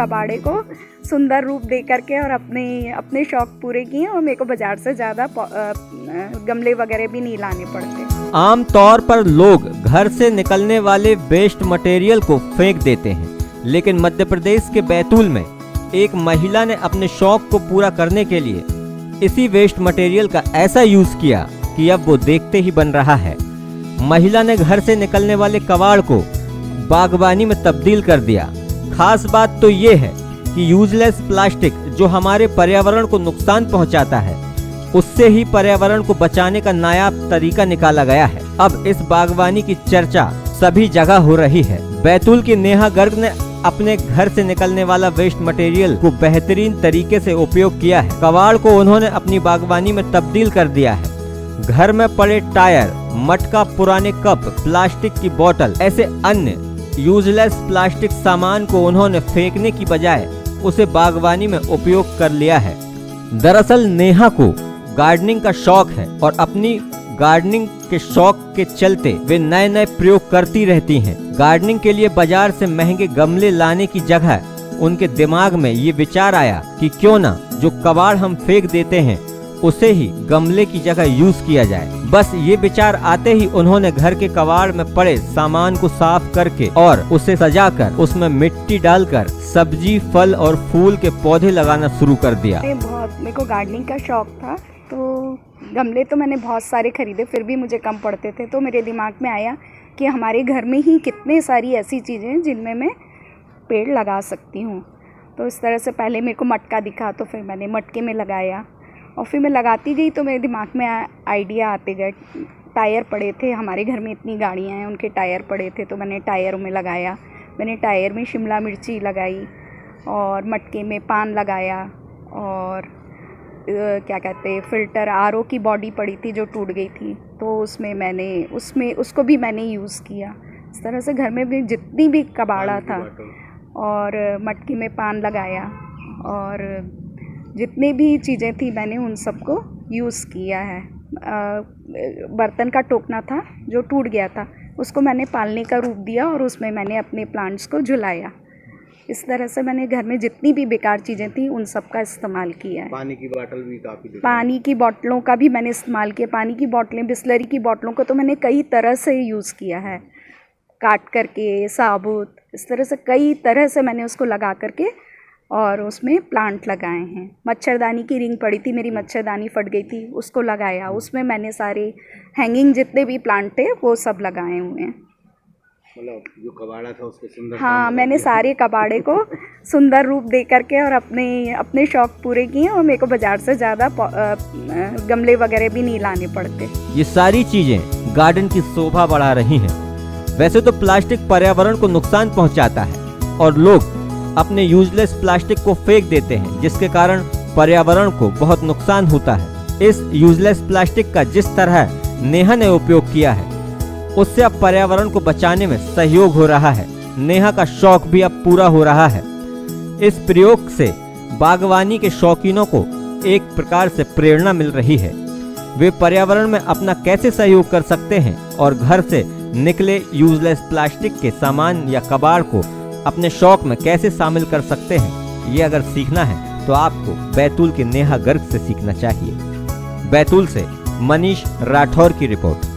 कबाड़े को सुंदर रूप दे करके और अपने शौक पूरे किए और मेरे को बाजार से ज़्यादा गमले वगैरह भी नहीं लाने पड़ते। आमतौर पर लोग घर से निकलने वाले वेस्ट मटेरियल को फेंक देते हैं, लेकिन मध्य प्रदेश के बैतूल में एक महिला ने अपने शौक को पूरा करने के लिए इसी वेस्ट मटेरियल का ऐसा यूज किया कि अब वो देखते ही बन रहा है। महिला ने घर से निकलने वाले कबाड़ को बागवानी में तब्दील कर दिया। खास बात तो ये है कि यूजलेस प्लास्टिक जो हमारे पर्यावरण को नुकसान पहुंचाता है, उससे ही पर्यावरण को बचाने का नायाब तरीका निकाला गया है। अब इस बागवानी की चर्चा सभी जगह हो रही है। बैतूल की नेहा गर्ग ने अपने घर से निकलने वाला वेस्ट मटेरियल को बेहतरीन तरीके से उपयोग किया है। कबाड़ को उन्होंने अपनी बागवानी में तब्दील कर दिया है। घर में पड़े टायर, मटका, पुराने कप, प्लास्टिक की बोतल, ऐसे अन्य यूजलेस प्लास्टिक सामान को उन्होंने फेंकने की बजाय उसे बागवानी में उपयोग कर लिया है। दरअसल नेहा को गार्डनिंग का शौक है और अपनी गार्डनिंग के शौक के चलते वे नए नए प्रयोग करती रहती हैं। गार्डनिंग के लिए बाजार से महंगे गमले लाने की जगह उनके दिमाग में ये विचार आया कि क्यों ना जो कबाड़ हम फेंक देते हैं उसे ही गमले की जगह यूज किया जाए। बस ये विचार आते ही उन्होंने घर के कबाड़ में पड़े सामान को साफ करके और उसे सजाकर उसमें मिट्टी डालकर सब्जी, फल और फूल के पौधे लगाना शुरू कर दिया। मेरे को गार्डनिंग का शौक था, तो गमले तो मैंने बहुत सारे खरीदे, फिर भी मुझे कम पड़ते थे। तो मेरे दिमाग में आया कि हमारे घर में ही कितने सारी ऐसी चीज़ें हैं जिनमें मैं पेड़ लगा सकती हूँ। तो इस तरह से पहले मेरे को मटका दिखा, तो फिर मैंने मटके में लगाया और फिर मैं लगाती गई तो मेरे दिमाग में आइडिया आते गए। टायर पड़े थे हमारे घर में, इतनी गाड़ियाँ हैं, उनके टायर पड़े थे, तो मैंने टायरों में लगाया। मैंने टायर में शिमला मिर्ची लगाई और मटके में पान लगाया और क्या कहते हैं फ़िल्टर, आरओ की बॉडी पड़ी थी जो टूट गई थी, तो उसको भी मैंने यूज़ किया। इस तरह से घर में भी जितनी भी कबाड़ा था और मटके में पान लगाया और जितनी भी चीज़ें थी मैंने उन सबको यूज़ किया है। बर्तन का टोकना था जो टूट गया था, उसको मैंने पालने का रूप दिया और उसमें मैंने अपने प्लांट्स को झुलाया। इस तरह से मैंने घर में जितनी भी बेकार चीज़ें थी उन सब का इस्तेमाल किया है। पानी की बोतल भी काफ़ी, पानी की बोतलों का भी मैंने इस्तेमाल किया। पानी की बोतलें, बिस्लरी की बोतलों को तो मैंने कई तरह से यूज़ किया है, काट करके, साबुत, इस तरह से कई तरह से मैंने उसको लगा करके और उसमें प्लांट लगाए हैं। मच्छरदानी की रिंग पड़ी थी, मेरी मच्छरदानी फट गई थी, उसको लगाया। उसमें मैंने सारे हैंगिंग जितने भी प्लांट थे वो सब लगाए हुए हैं। मतलब जो कबाड़ा था उसके सुंदर, हाँ, मैंने सारे कबाड़े को सुंदर रूप दे करके और अपने शौक पूरे किए और मेरे को बाजार से ज़्यादा गमले वगैरह भी नहीं लाने पड़ते। ये सारी चीजें गार्डन की शोभा बढ़ा रही हैं। वैसे तो प्लास्टिक पर्यावरण को नुकसान पहुंचाता है और लोग अपने यूजलेस प्लास्टिक को फेंक देते हैं, जिसके कारण पर्यावरण को बहुत नुकसान होता है। इस यूजलेस प्लास्टिक का जिस तरह नेहा ने उपयोग किया है उससे अब पर्यावरण को बचाने में सहयोग हो रहा है। नेहा का शौक भी अब पूरा हो रहा है। इस प्रयोग से बागवानी के शौकीनों को एक प्रकार से प्रेरणा मिल रही है। वे पर्यावरण में अपना कैसे सहयोग कर सकते हैं और घर से निकले यूजलेस प्लास्टिक के सामान या कबाड़ को अपने शौक में कैसे शामिल कर सकते हैं, ये अगर सीखना है तो आपको बैतूल के नेहा गर्ग से सीखना चाहिए। बैतूल से मनीष राठौर की रिपोर्ट।